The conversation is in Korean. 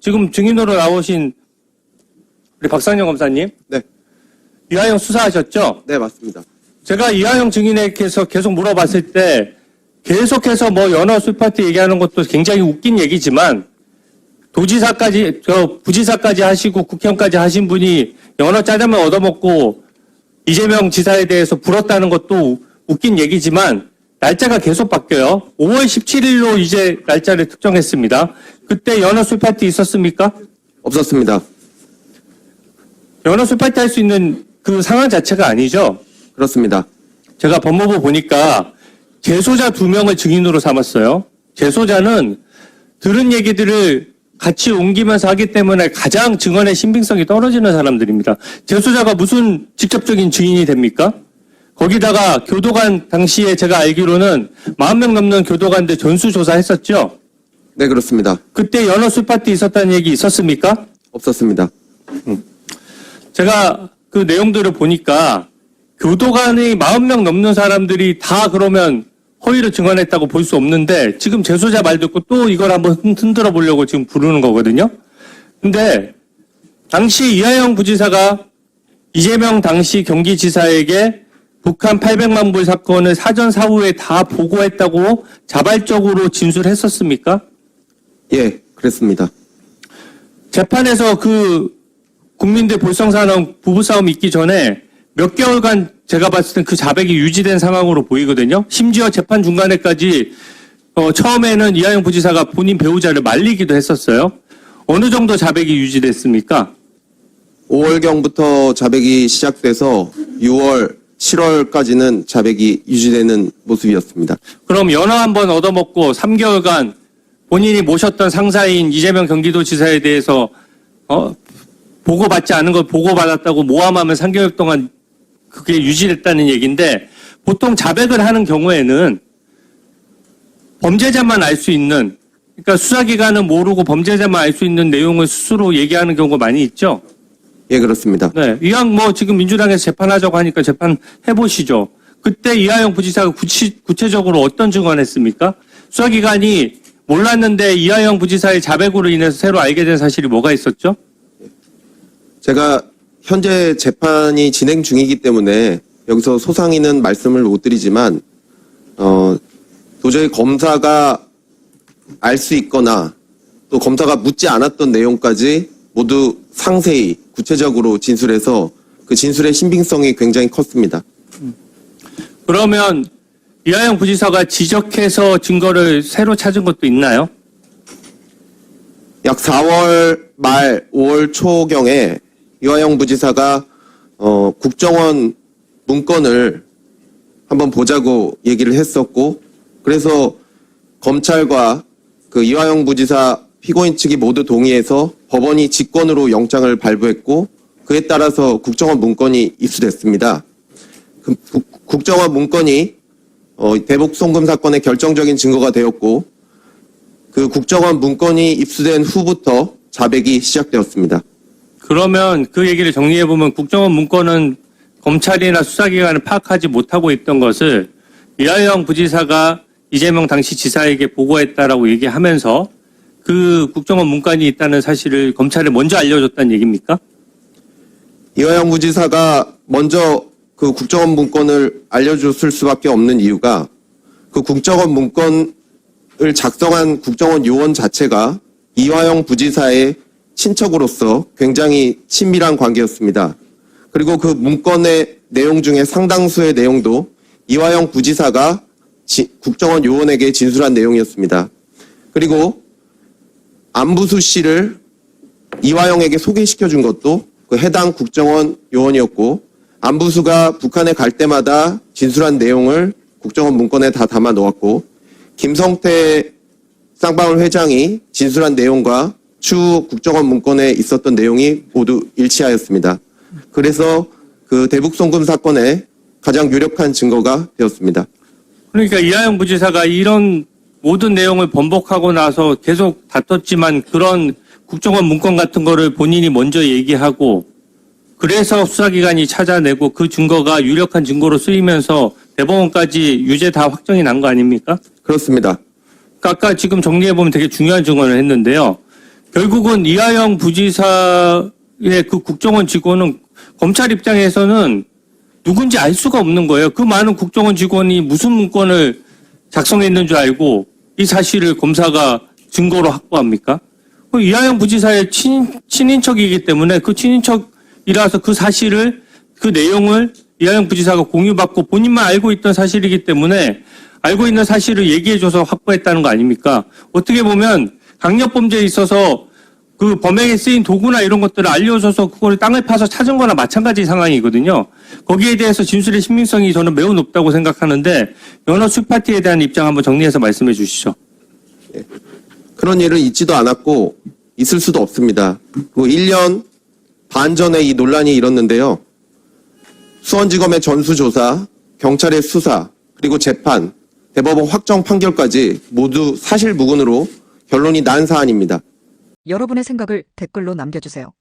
지금 증인으로 나오신 우리 박상영 검사님. 네. 이화영 수사하셨죠? 네, 맞습니다. 제가 이화영 증인에게서 계속 물어봤을 때 계속해서 뭐 연어 술파티 얘기하는 것도 굉장히 웃긴 얘기지만 도지사까지, 부지사까지 하시고 국회의원까지 하신 분이 연어 짜장면 얻어먹고 이재명 지사에 대해서 불었다는 것도 웃긴 얘기지만 날짜가 계속 바뀌어요. 5월 17일로 이제 날짜를 특정했습니다. 그때 연어 술파티 있었습니까? 없었습니다. 연어 술파티 할 수 있는 그 상황 자체가 아니죠. 그렇습니다. 제가 법무부 보니까 재소자 2명을 증인으로 삼았어요. 재소자는 들은 얘기들을 같이 옮기면서 하기 때문에 가장 증언의 신빙성이 떨어지는 사람들입니다. 재소자가 무슨 직접적인 증인이 됩니까? 거기다가 교도관 당시에 제가 알기로는 40명 넘는 교도관들 전수조사했었죠? 네, 그렇습니다. 그때 연어 술파티 있었다는 얘기 있었습니까? 없었습니다. 제가 그 내용들을 보니까 교도관이 40명 넘는 사람들이 다 그러면 허위로 증언했다고 볼 수 없는데 지금 재소자 말 듣고 또 이걸 한번 흔들어 보려고 지금 부르는 거거든요. 근데 당시 이하영 부지사가 이재명 당시 경기지사에게 북한 800만 불 사건을 사전 사후에 다 보고했다고 자발적으로 진술했었습니까? 예, 그랬습니다. 재판에서 그 국민들 볼성사나운 부부싸움 있기 전에 몇 개월간 제가 봤을 땐 그 자백이 유지된 상황으로 보이거든요. 심지어 재판 중간에까지 처음에는 이하영 부지사가 본인 배우자를 말리기도 했었어요. 어느 정도 자백이 유지됐습니까? 5월경부터 자백이 시작돼서 6월, 7월까지는 자백이 유지되는 모습이었습니다. 그럼 연어 한번 얻어먹고 3개월간 본인이 모셨던 상사인 이재명 경기도지사에 대해서 보고받지 않은 걸 보고받았다고 모함하면 3개월 동안 그게 유지됐다는 얘기인데 보통 자백을 하는 경우에는 범죄자만 알 수 있는 그러니까 수사기관은 모르고 범죄자만 알 수 있는 내용을 스스로 얘기하는 경우가 많이 있죠. 예, 그렇습니다. 네, 이왕 뭐 지금 민주당에서 재판하자고 하니까 재판 해보시죠. 그때 이하영 부지사가 구체적으로 어떤 증언했습니까? 수사기관이 몰랐는데 이하영 부지사의 자백으로 인해서 새로 알게 된 사실이 뭐가 있었죠? 제가 현재 재판이 진행 중이기 때문에 여기서 소상히는 말씀을 못 드리지만 도저히 검사가 알 수 있거나 또 검사가 묻지 않았던 내용까지 모두 상세히 구체적으로 진술해서 그 진술의 신빙성이 굉장히 컸습니다. 그러면 이하영 부지사가 지적해서 증거를 새로 찾은 것도 있나요? 약 4월 말 5월 초경에 이화영 부지사가 국정원 문건을 한번 보자고 얘기를 했었고 그래서 검찰과 그 이화영 부지사 피고인 측이 모두 동의해서 법원이 직권으로 영장을 발부했고 그에 따라서 국정원 문건이 입수됐습니다. 그 국정원 문건이 대북 송금 사건의 결정적인 증거가 되었고 그 국정원 문건이 입수된 후부터 자백이 시작되었습니다. 그러면 그 얘기를 정리해보면 국정원 문건은 검찰이나 수사기관을 파악하지 못하고 있던 것을 이하영 부지사가 이재명 당시 지사에게 보고했다라고 얘기하면서 그 국정원 문건이 있다는 사실을 검찰에 먼저 알려줬다는 얘기입니까? 이화영 부지사가 먼저 그 국정원 문건을 알려줬을 수밖에 없는 이유가 그 국정원 문건을 작성한 국정원 요원 자체가 이화영 부지사의 친척으로서 굉장히 친밀한 관계였습니다. 그리고 그 문건의 내용 중에 상당수의 내용도 이화영 부지사가 국정원 요원에게 진술한 내용이었습니다. 그리고 안부수 씨를 이화영에게 소개시켜 준 것도 그 해당 국정원 요원이었고 안부수가 북한에 갈 때마다 진술한 내용을 국정원 문건에 다 담아 놓았고 김성태 쌍방울 회장이 진술한 내용과 추후 국정원 문건에 있었던 내용이 모두 일치하였습니다. 그래서 그 대북 송금 사건의 가장 유력한 증거가 되었습니다. 그러니까 이하영 부지사가 이런 모든 내용을 번복하고 나서 계속 다퉜지만 그런 국정원 문건 같은 거를 본인이 먼저 얘기하고 그래서 수사기관이 찾아내고 그 증거가 유력한 증거로 쓰이면서 대법원까지 유죄 다 확정이 난 거 아닙니까? 그렇습니다. 아까 지금 정리해보면 되게 중요한 증언을 했는데요. 결국은 이하영 부지사의 그 국정원 직원은 검찰 입장에서는 누군지 알 수가 없는 거예요. 그 많은 국정원 직원이 무슨 문건을 작성했는 줄 알고 이 사실을 검사가 증거로 확보합니까? 이하영 부지사의 친인척이기 때문에 그 친인척이라서 그 사실을, 그 내용을 이하영 부지사가 공유받고 본인만 알고 있던 사실이기 때문에 알고 있는 사실을 얘기해줘서 확보했다는 거 아닙니까? 어떻게 보면 강력범죄에 있어서 그 범행에 쓰인 도구나 이런 것들을 알려줘서 그걸 땅을 파서 찾은 거나 마찬가지 상황이거든요. 거기에 대해서 진술의 신빙성이 저는 매우 높다고 생각하는데 연어 술파티에 대한 입장 한번 정리해서 말씀해 주시죠. 그런 일은 있지도 않았고 있을 수도 없습니다. 그 1년 반 전에 이 논란이 일었는데요. 수원지검의 전수조사, 경찰의 수사, 그리고 재판, 대법원 확정 판결까지 모두 사실무근으로 결론이 난 사안입니다. 여러분의 생각을 댓글로 남겨주세요.